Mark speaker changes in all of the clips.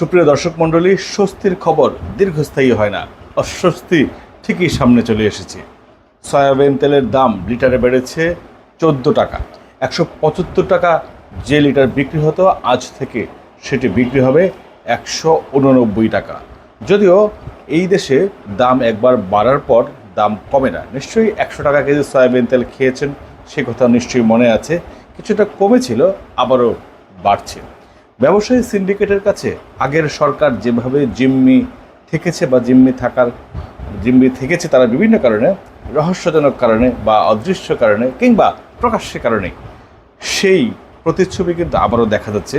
Speaker 1: সুপ্রিয় দর্শক মণ্ডলী, স্বস্তির খবর দীর্ঘস্থায়ী হয় না। অস্বস্তি ঠিকই সামনে চলে এসেছে। সয়াবিন তেলের দাম লিটারে বেড়েছে 14 টাকা। 175 টাকা যে লিটার বিক্রি হতো, আজ থেকে সেটি বিক্রি হবে 189 টাকা। যদিও এই দেশে দাম একবার বাড়ার পর দাম কমে না। নিশ্চয়ই 100 টাকা কেজি সয়াবিন তেল খেয়েছেন, সে কথা নিশ্চয়ই মনে আছে। কিছুটা কমেছিল, আবারও বাড়ছে। ব্যবসায়ী সিন্ডিকেটের কাছে আগের সরকার যেভাবে জিম্মি থেকেছে বা জিম্মি থেকেছে তারা বিভিন্ন কারণে, রহস্যজনক কারণে বা অদৃশ্য কারণে কিংবা প্রকাশ্য কারণে, সেই প্রতিচ্ছবি কিন্তু আবারও দেখা যাচ্ছে।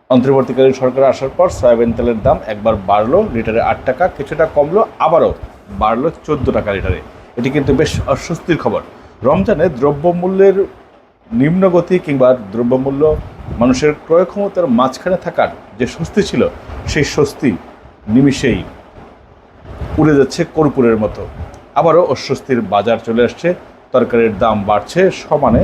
Speaker 1: অন্তর্বর্তীকালীন সরকার আসার পর সয়াবিন তেলের দাম একবার বাড়লো লিটারে 8 টাকা, কিছুটা কমলো, আবারও বাড়লো 14 টাকা লিটারে। এটি কিন্তু বেশ অস্বস্তির খবর। রমজানে দ্রব্যমূল্যের নিম্নগতি কিংবা দ্রব্যমূল্য মানুষের ক্রয় ক্ষমতার মাঝখানে থাকার যে স্বস্তি ছিল, সেই স্বস্তি নিমিষেই উড়ে যাচ্ছে কর্পূরের মতো। আবারও অস্বস্তির বাজার চলে আসছে, তরকারির দাম বাড়ছে সমানে।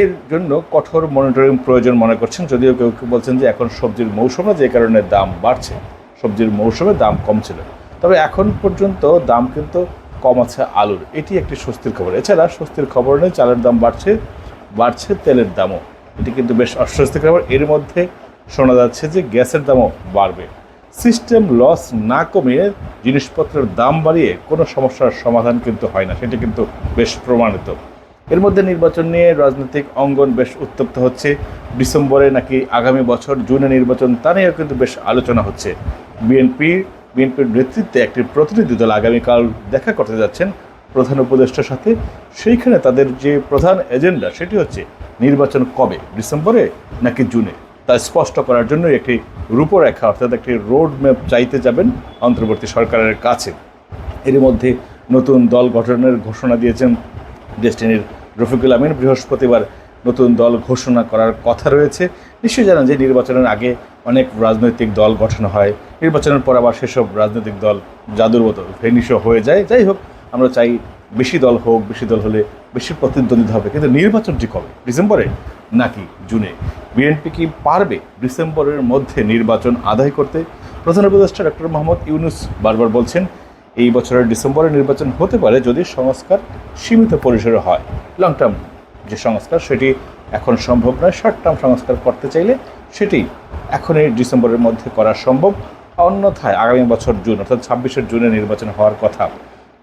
Speaker 1: এর জন্য কঠোর মনিটরিং প্রয়োজন মনে করছেন, যদিও কেউ কেউ বলছেন যে এখন সবজির মৌসুমে যে কারণে দাম বাড়ছে, সবজির মৌসুমে দাম কম ছিল। তবে এখন পর্যন্ত দাম কিন্তু কম আছে আলুর, এটি একটি স্বস্তির খবর। এছাড়া স্বস্তির খবর নেই, চালের দাম বাড়ছে তেলের দামও, এটি কিন্তু বেশ অস্বস্তির খবর। এর মধ্যে শোনা যাচ্ছে যে গ্যাসের দামও বাড়বে। সিস্টেম লস না কমিয়ে জিনিসপত্রের দাম বাড়িয়ে কোনো সমস্যার সমাধান কিন্তু হয় না, সেটি কিন্তু বেশ প্রমাণিত। এর মধ্যে নির্বাচন নিয়ে রাজনৈতিক অঙ্গন বেশ উত্তপ্ত হচ্ছে। ডিসেম্বরে নাকি আগামী বছর জুনে নির্বাচন, তা নিয়েও কিন্তু বেশ আলোচনা হচ্ছে। বিএনপির নেতৃত্বে একটি প্রতিনিধি দল আগামীকাল দেখা করতে যাচ্ছেন প্রধান উপদেষ্টার সাথে। সেইখানে তাদের যে প্রধান এজেন্ডা সেটি হচ্ছে নির্বাচন কবে, ডিসেম্বরে নাকি জুনে, তা স্পষ্ট করার জন্য একটি রূপরেখা অর্থাৎ একটি রোড ম্যাপ চাইতে যাবেন অন্তর্বর্তী সরকারের কাছে। এর মধ্যে নতুন দল গঠনের ঘোষণা দিয়েছেন ডেস্টিনির রফিকুল আমিন। বৃহস্পতিবার নতুন দল ঘোষণা করার কথা রয়েছে। নিশ্চয়ই জানেন যে নির্বাচনের আগে অনেক রাজনৈতিক দল গঠন হয়, নির্বাচনের পর আবার সেসব রাজনৈতিক দল জাদুর মতো ভেনিশও হয়ে যায়। যাই হোক, আমরা চাই বেশি দল হোক, বেশি দল হলে বেশি প্রতিদ্বন্দ্বিতা হবে, কিন্তু নির্বাচনটি কবে, ডিসেম্বরে নাকি জুনে? বিএনপি কি পারবে ডিসেম্বরের মধ্যে নির্বাচন আদায় করতে? প্রধান উপদেষ্টা ডক্টর মোহাম্মদ ইউনূস বারবার বলছেন এই বছরের ডিসেম্বরে নির্বাচন হতে পারে যদি সংস্কার সীমিত পরিসরে হয়। লং টার্ম যে সংস্কার সেটি এখন সম্ভব নয়, শর্ট টার্ম সংস্কার করতে চাইলে সেটি এখনই ডিসেম্বরের মধ্যে করা সম্ভব। অন্যথায় আগামী বছর জুন অর্থাৎ 26শে জুনে নির্বাচন হওয়ার কথা।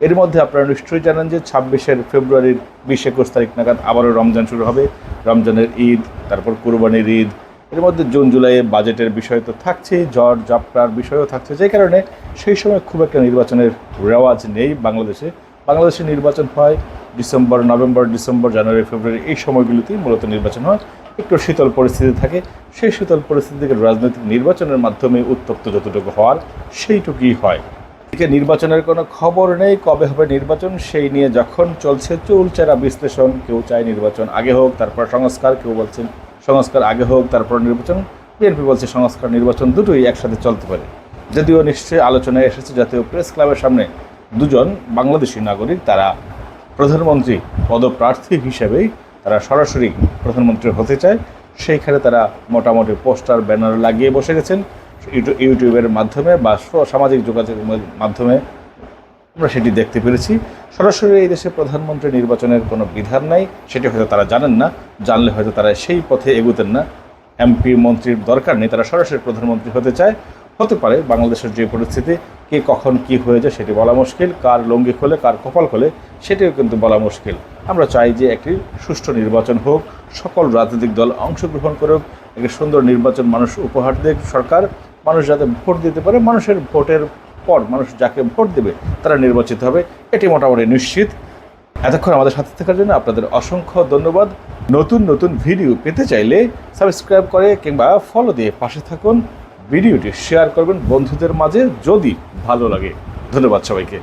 Speaker 1: এর মধ্যে আপনারা নিশ্চয়ই জানেন যে 26শে ফেব্রুয়ারির 20-21 তারিখ নাগাদ আবারও রমজান শুরু হবে। রমজানের ঈদ, তারপর কুরবানির ঈদ। এর মধ্যে জুন জুলাইয়ে বাজেটের বিষয় তো থাকছেই, ঝড় ঝাপটার বিষয়ও থাকছে, যে কারণে সেই সময় খুব একটা নির্বাচনের রেওয়াজ নেই বাংলাদেশে। বাংলাদেশে নির্বাচন হয় ডিসেম্বর, নভেম্বর, ডিসেম্বর, জানুয়ারি, ফেব্রুয়ারি, এই সময়গুলিতেই মূলত নির্বাচন হয়। একটু শীতল পরিস্থিতি থাকে, সেই শীতল পরিস্থিতি থেকে রাজনৈতিক নির্বাচনের মাধ্যমে উত্তপ্ত যতটুকু হওয়ার সেইটুকুই হয়। এদিকে নির্বাচনের কোনো খবর নেই, কবে হবে নির্বাচন সেই নিয়ে যখন চলছে চুলচেরা বিশ্লেষণ। কেউ চায় নির্বাচন আগে হোক তারপর সংস্কার, কেউ বলছেন সংস্কার আগে হোক তারপর নির্বাচন। বিএনপি বলছে সংস্কার নির্বাচন দুটোই একসাথে চলতে পারে। যদিও নিশ্চয়ই আলোচনায় এসেছে জাতীয় প্রেস ক্লাবের সামনে দুজন বাংলাদেশি নাগরিক, তারা প্রধানমন্ত্রী পদপ্রার্থী হিসেবেই তারা সরাসরি প্রধানমন্ত্রী হতে চায়। সেইখানে তারা মোটামুটি পোস্টার ব্যানার লাগিয়ে বসে গেছেন। ইউটিউবের মাধ্যমে বা সামাজিক যোগাযোগের মাধ্যমে আমরা সেটি দেখতে পেরেছি। সরাসরি এই দেশে প্রধানমন্ত্রী নির্বাচনের কোনো বিধান নাই, সেটি হয়তো তারা জানেন না। জানলে হয়তো তারা সেই পথে এগোতেন না। এমপি মন্ত্রীর দরকার নেই, তারা সরাসরি প্রধানমন্ত্রী হতে চায়। হতে পারে বাংলাদেশের যে পরিস্থিতি, কে কখন কি হয়ে যায় সেটি বলা মুশকিল, কার লঙ্গি খোলে কার কপাল খোলে সেটিও কিন্তু বলা মুশকিল। আমরা চাই যে একটি সুষ্ঠু নির্বাচন হোক, সকল রাজনৈতিক দল অংশগ্রহণ করুক, একটি সুন্দর নির্বাচন মানুষ উপহার দেয় সরকার, মানুষ যাতে ভোট দিতে পারে, মানুষের ভোটের পর মানুষ যাকে ভোট দেবে তারা নির্বাচিত হবে, এটি মোটামুটি নিশ্চিত। এতক্ষণ আমাদের সাথে থাকার জন্য আপনাদের অসংখ্য ধন্যবাদ। নতুন নতুন ভিডিও পেতে চাইলে সাবস্ক্রাইব করে কিংবা ফলো দিয়ে পাশে থাকুন। ভিডিওটি শেয়ার করবেন বন্ধুদের মাঝে যদি ভালো লাগে। ধন্যবাদ সবাইকে।